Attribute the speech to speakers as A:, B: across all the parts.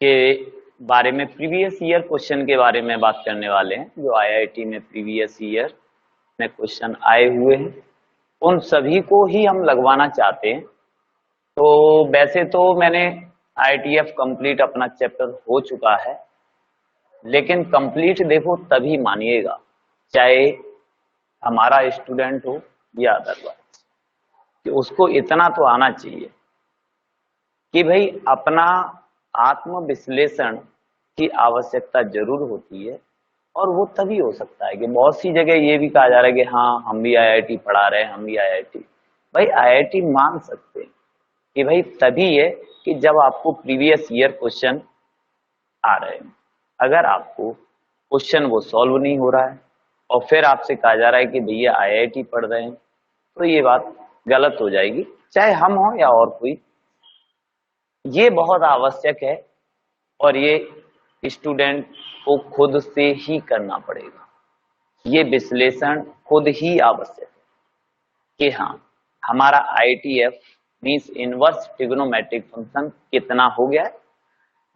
A: के बारे में, प्रीवियस ईयर क्वेश्चन के बारे में बात करने वाले हैं, जो आईआईटी में प्रीवियस ईयर में क्वेश्चन आए हुए हैं उन सभी को ही हम लगवाना चाहते हैं। तो वैसे तो मैंने आईटीएफ कंप्लीट अपना चैप्टर हो चुका है, लेकिन कंप्लीट देखो तभी मानिएगा चाहे हमारा स्टूडेंट हो या अदरवाइज, कि उसको इतना तो आना चाहिए कि भाई अपना आत्म विश्लेषण की आवश्यकता जरूर होती है। और वो तभी हो सकता है कि बहुत सी जगह ये भी कहा जा रहा है कि हाँ हम भी आईआईटी पढ़ा रहे हैं, हम भी आईआईटी, भाई आईआईटी मान सकते हैं कि भाई तभी है कि जब आपको प्रीवियस ईयर क्वेश्चन आ रहे हैं। अगर आपको क्वेश्चन वो सॉल्व नहीं हो रहा है और फिर आपसे कहा जा रहा है कि भैया आईआईटी पढ़ रहे हैं, तो ये बात गलत हो जाएगी, चाहे हम हो या और कोई। ये बहुत आवश्यक है और ये स्टूडेंट को खुद से ही करना पड़ेगा। ये विश्लेषण खुद ही आवश्यक है कि हाँ हमारा ITF means inverse trigonometric function कितना हो गया है।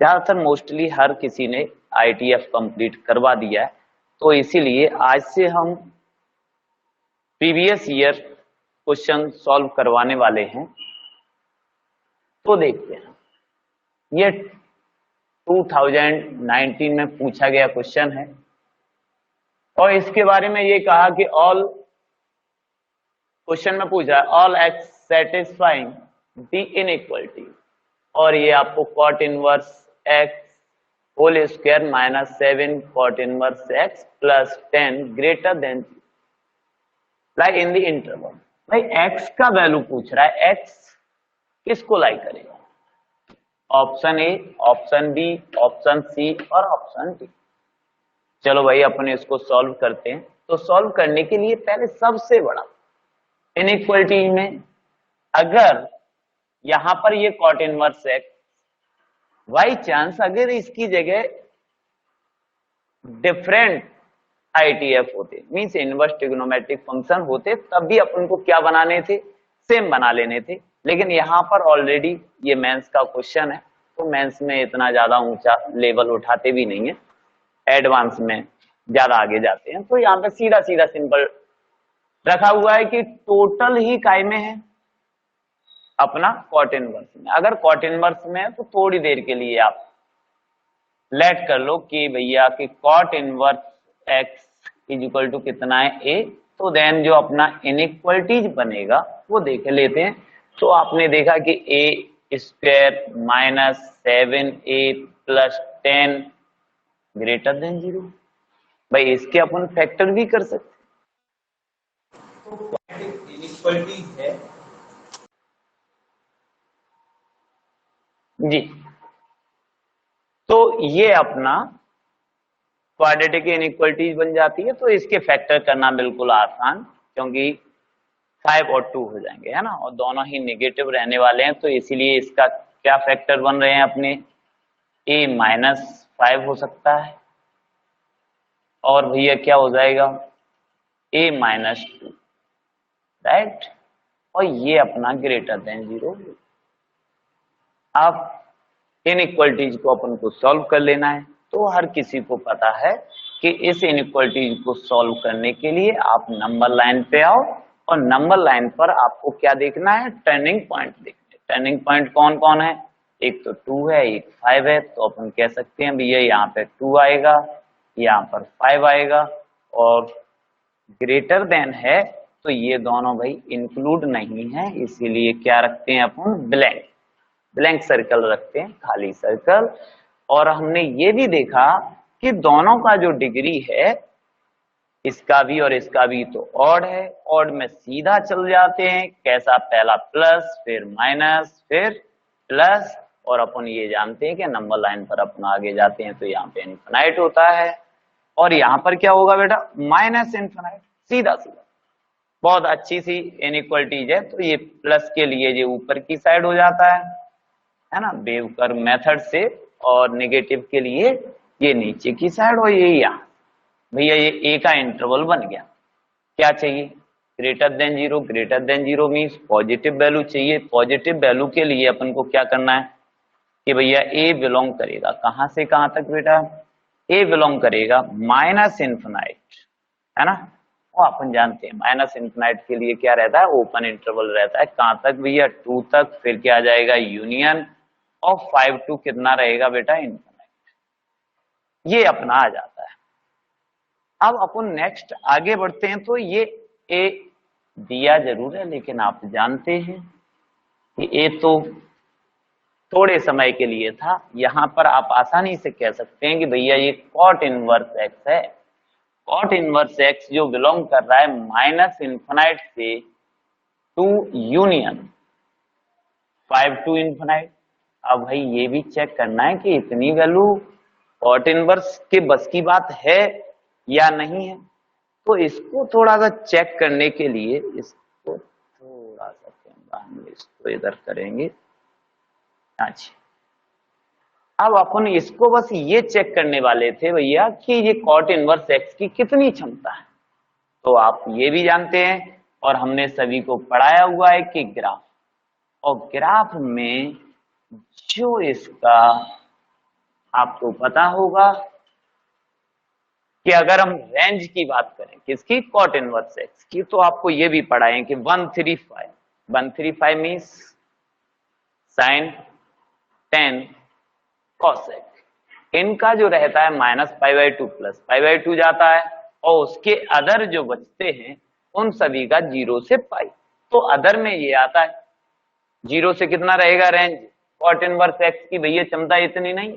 A: ज्यादातर मोस्टली हर किसी ने आईटीएफ कंप्लीट करवा दिया है, तो इसीलिए आज से हम प्रीवियस ईयर क्वेश्चन सॉल्व करवाने वाले हैं। तो देखते हैं, ये 2019 में पूछा गया क्वेश्चन है और इसके बारे में ये कहा कि ऑल, क्वेश्चन में पूछा है all x satisfying the inequality, और ये आपको cot inverse x whole square minus 7 cot inverse x plus 10 greater than like in the interval. भाई एक्स का वैल्यू पूछ रहा है, एक्स किसको लाइक करेगा? Option A, option B, option C और ऑप्शन डी। चलो भाई अपने इसको सॉल्व करते हैं। तो सॉल्व करने के लिए पहले सबसे बड़ा इनइक्वालिटी में, अगर यहां पर ये cot inverse x by chance अगर इसकी जगह डिफरेंट आईटीएफ होते, मींस इनवर्स ट्रिग्नोमेट्रिक फंक्शन होते, तब भी अपन को क्या बनाने थे, सेम बना लेने थे। लेकिन यहाँ पर ऑलरेडी ये मेंस का क्वेश्चन है, तो मेंस में इतना ज्यादा ऊंचा लेवल उठाते भी नहीं है, एडवांस में ज्यादा आगे जाते हैं। तो यहाँ पे सीधा सीधा सिंपल रखा हुआ है कि टोटल ही काय में है, अपना कॉट इनवर्स में। अगर कॉट इनवर्स में है तो थोड़ी देर के लिए आप लेट कर लो कि भैया कि cot inverse x is equal to कितना है, ए। तो देन जो अपना इनइक्वालिटीज बनेगा वो देख लेते हैं। तो आपने देखा कि A square minus 7a plus 10 greater than 0। भाई इसके अपन फैक्टर भी कर सकते हैं। तो इनइक्वालिटीज है जी, तो ये अपना क्वाड्रेटिक इनइक्वालिटीज बन जाती है। तो इसके फैक्टर करना बिल्कुल आसान, क्योंकि 5 और 2 हो जाएंगे, है ना, और दोनों ही नेगेटिव रहने वाले हैं। तो इसीलिए इसका क्या फैक्टर बन रहे हैं अपने, a माइनस 5 हो सकता है, और भैया क्या हो जाएगा, a माइनस 2, राइट। और ये अपना ग्रेटर देन 0। अब इनइक्वालिटीज को अपन को सॉल्व कर लेना है। तो हर किसी को पता है कि इस इनइक्वालिटीज को सॉल्व करने के लिए आप नंबर लाइन पे आओ, और नंबर लाइन पर आपको क्या देखना है, टर्निंग पॉइंट देखना है। टर्निंग पॉइंट कौन कौन है, एक तो 2 है, एक 5 है। तो अपन कह सकते हैं भैया यहाँ पे 2 आएगा, यहाँ पर 5 आएगा, और ग्रेटर देन है तो ये दोनों भाई इंक्लूड नहीं है, इसीलिए क्या रखते हैं अपन, ब्लैंक, ब्लैंक सर्कल रखते हैं, खाली सर्कल। और हमने ये भी देखा कि दोनों का जो डिग्री है, इसका भी और इसका भी, तो ऑड है। ऑड में सीधा चल जाते हैं, कैसा, पहला प्लस फिर माइनस फिर प्लस, और अपन ये जानते हैं कि नंबर लाइन पर अपन आगे जाते हैं तो यहाँ पे इनफिनाइट होता है, और यहाँ पर क्या होगा बेटा, माइनस इनफिनाइट, सीधा सीधा। बहुत अच्छी सी इनइक्वालिटीज है। तो ये प्लस के लिए ये ऊपर की साइड हो जाता है ना, वेव कर्व मेथड से, और नेगेटिव के लिए ये नीचे की साइड, और ये यहाँ भैया ये ए का इंटरवल बन गया। क्या चाहिए, greater than 0। Greater than 0 means positive value चाहिए। पॉजिटिव वैल्यू के लिए अपन को क्या करना है कि भैया ए बिलोंग करेगा कहां से कहां तक बेटा, ए बिलोंग करेगा माइनस इन्फिनाइट, है ना। वो अपन जानते हैं माइनस इन्फिनाइट के लिए क्या रहता है, ओपन इंटरवल रहता है, कहां तक भैया 2 तक, फिर क्या आ जाएगा यूनियन, और 5 टू कितना रहेगा बेटा इन्फिनाइट, ये अपना आ जाता है। अब अपन नेक्स्ट आगे बढ़ते हैं, तो ये ए दिया जरूर है, लेकिन आप जानते हैं कि ए तो थोड़े समय के लिए था, यहां पर आप आसानी से कह सकते हैं कि भैया ये कॉट इनवर्स एक्स है। कॉट इनवर्स एक्स जो बिलोंग कर रहा है माइनस इन्फिनाइट से टू यूनियन 5 टू इन्फिनाइट। अब भाई ये भी चेक करना है कि इतनी वैल्यू कॉट इनवर्स के बस की बात है या नहीं है, तो इसको थोड़ा सा चेक करने के लिए इसको थोड़ा सा कैमरा हम इसको इधर करेंगे। अच्छा, अब अपन इसको बस ये चेक करने वाले थे भैया कि ये कॉट इनवर्स एक्स की कितनी क्षमता है। तो आप ये भी जानते हैं और हमने सभी को पढ़ाया हुआ है कि ग्राफ, और ग्राफ में जो इसका आपको पता होगा कि अगर हम रेंज की बात करें किसकी, कॉट इनवर्स एक्स की, तो आपको ये भी पढ़ाएं कि 135 मीन्स साइन 10 कॉसेक, इनका जो रहता है -π/2 प्लस π/2 जाता है, और उसके अदर जो बचते हैं उन सभी का 0 से पाई, तो अदर में ये आता है 0 से कितना रहेगा रेंज, कॉट इनवर्स एक्स की भैया क्षमता इतनी नहीं,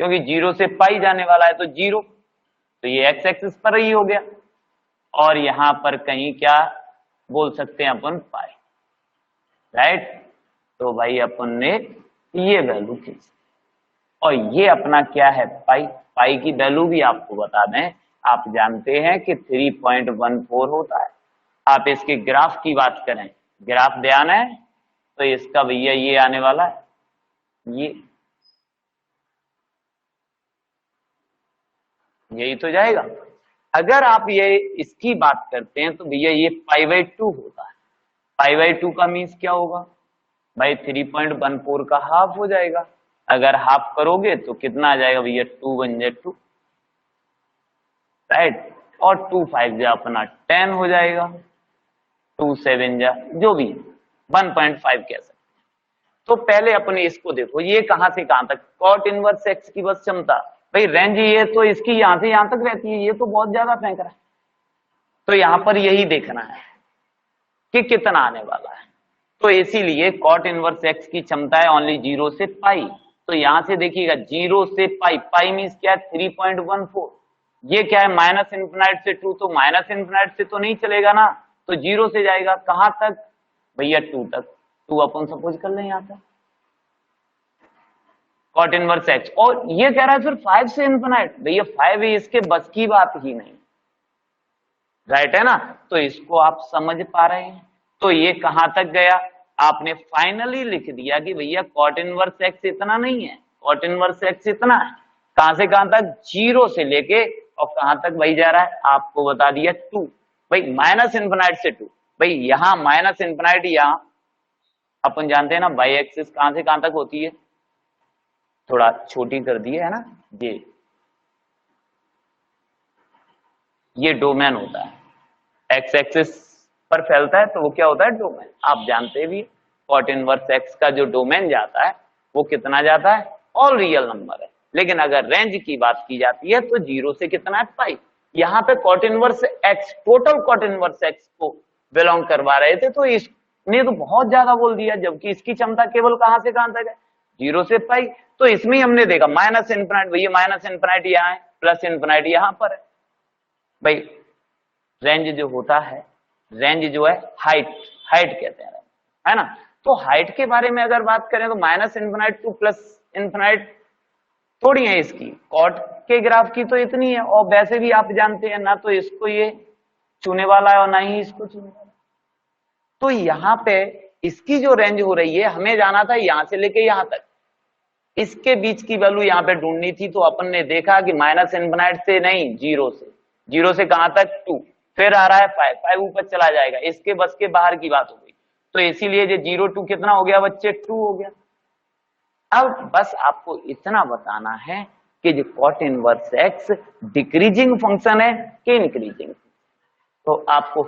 A: क्योंकि 0 से पाई जाने वाला है तो 0, तो ये एक्स एक्सिस पर ही हो गया, और यहां पर कहीं क्या बोल सकते हैं अपन पाई, राइट। तो भाई अपन ने ये वैल्यू खींची, और ये अपना क्या है पाई, पाई की वैल्यू भी आपको बता दें, आप जानते हैं कि 3.14 होता है। आप इसके ग्राफ की बात करें, ग्राफ ध्यान है तो इसका भैया ये आने वाला है, ये यही तो जाएगा। अगर आप ये इसकी बात करते हैं तो भैया ये π/2 होता है, π/2 का मीन्स क्या होगा भाई 3.14 का हाफ हो जाएगा, अगर हाफ करोगे तो कितना आ जाएगा भैया 2 बन जाए 2, राइट, और 2 5 जा अपना 10 हो जाएगा, 2 7 जा जो भी 1.5 कह सकते। तो पहले अपने इसको देखो, ये कहां से कहां तक, कॉट इनवर्स एक्स की बस क्षमता भाई रेंज ये तो इसकी यहां से यहां तक रहती है, ये तो बहुत ज्यादा फेंक रहा है, तो यहां पर यही देखना है कि कितना आने वाला है। तो इसीलिए कॉट इनवर्स एक्स की क्षमता है ओनली 0 से पाई, तो यहां से देखिएगा 0 से पाई, पाई मीन्स क्या है 3.14, ये क्या है माइनस इन्फिनाइट से 2, तो माइनस इन्फिनाइट से तो नहीं चलेगा ना, तो 0 से जाएगा कहां तक भैया 2 तक, 2 अपन सपोज कर लें यहां तक कॉट इनवर्स एक्स, और ये कह रहा है फिर 5 से इन्फिनाइट, भैया 5 ही इसके बस की बात ही नहीं, राइट है ना। तो इसको आप समझ पा रहे हैं, तो ये कहां तक गया, आपने फाइनली लिख दिया कि भैया कॉट इनवर्स एक्स इतना नहीं है, कॉट इनवर्स एक्स इतना है, कहां से कहां तक 0 से लेके, और कहां तक भाई जा रहा है आपको बता दिया 2, भाई माइनस इन्फिनाइट से 2, भाई यहां माइनस इन्फिनाइट, यहां अपन जानते हैं ना बाई एक्सिस कहां से कहां तक होती है, थोड़ा छोटी कर दी है ना, ये डोमेन होता है, एक्स एक्सिस पर फैलता है तो वो क्या होता है डोमेन, आप जानते भी कॉट इनवर्स एक्स का जो डोमेन जाता है वो कितना जाता है, ऑल रियल नंबर है, लेकिन अगर रेंज की बात की जाती है तो 0 से कितना है पाई, यहां पे cot inverse x, total cot inverse x को बिलोंग करवा रहे थे, तो इसने तो बहुत ज्यादा बोल दिया, जबकि इसकी क्षमता केवल कहां से कहां तक है 0 से पाई, तो इसमें हमने देखा माइनस इन्फिनाइट, भैया माइनस इन्फिनाइट यहां है, प्लस इन्फिनाइट यहां पर है, भाई रेंज जो होता है, रेंज जो है हाइट, हाइट कहते हैं, है ना। तो हाइट के बारे में अगर बात करें तो minus infinite two plus infinite थोड़ी है इसकी, कॉट के ग्राफ की तो इतनी है, और वैसे भी आप जानते हैं ना तो इसको ये छूने वाला है और ना ही इसको छूने वाला, तो यहां पे इसकी जो रेंज हो रही है, हमें जाना था यहां से लेके यहां तक, इसके बीच की वैल्यू यहां पे ढूंढनी थी, तो अपन ने देखा कि माइनस इन्फिनाइट से नहीं 0 से, 0 से कहां तक 2, फिर आ रहा है 5, 5 ऊपर चला जाएगा, इसके बस के बाहर की बात हो गई, तो इसीलिए ये 0 2 कितना हो गया बच्चे 2 हो गया। अब बस आपको इतना बताना है कि जो cot inverse x decreasing function है कि इंक्रीजिंग, तो आपको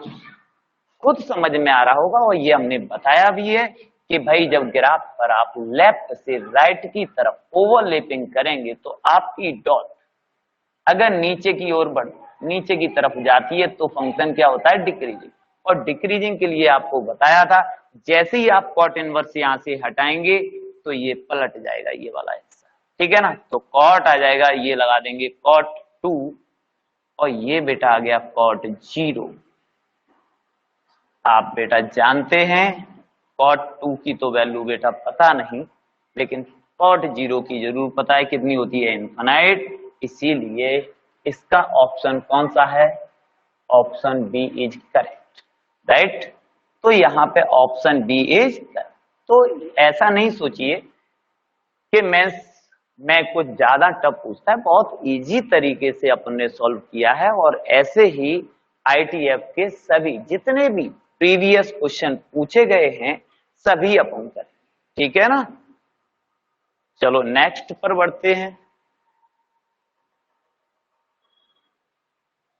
A: खुद समझ में आ रहा होगा और ये हमने बताया भी है कि भाई जब ग्राफ पर आप लेफ्ट से राइट की तरफ ओवरलैपिंग करेंगे तो आपकी डॉट अगर नीचे की तरफ जाती है तो फंक्शन क्या होता है, डिक्रीजिंग। और डिक्रीजिंग के लिए आपको बताया था जैसे ही आप कॉट इनवर्स यहां से हटाएंगे तो ये पलट जाएगा, ये वाला हिस्सा, ठीक है ना। तो कॉट आ जाएगा, ये लगा देंगे कॉट 2 और ये बेटा आ गया कॉट 0। आप बेटा जानते हैं कॉट 2 की तो वैल्यू बेटा पता नहीं, लेकिन कॉट 0 की जरूर पता है, कितनी होती है, इनफाइनाइट। इसीलिए इसका ऑप्शन कौन सा है, option B is correct, right. तो यहाँ पे ऑप्शन बी इज करेक्ट। तो ऐसा नहीं सोचिए कि मैं कुछ ज्यादा टफ पूछता है, बहुत इजी तरीके से अपने सॉल्व किया है और ऐसे ही आईटीएफ के सभी जितने भी प्रीवियस क्वेश्चन पूछे गए हैं सभी अपन करें, ठीक है ना। चलो नेक्स्ट पर बढ़ते हैं।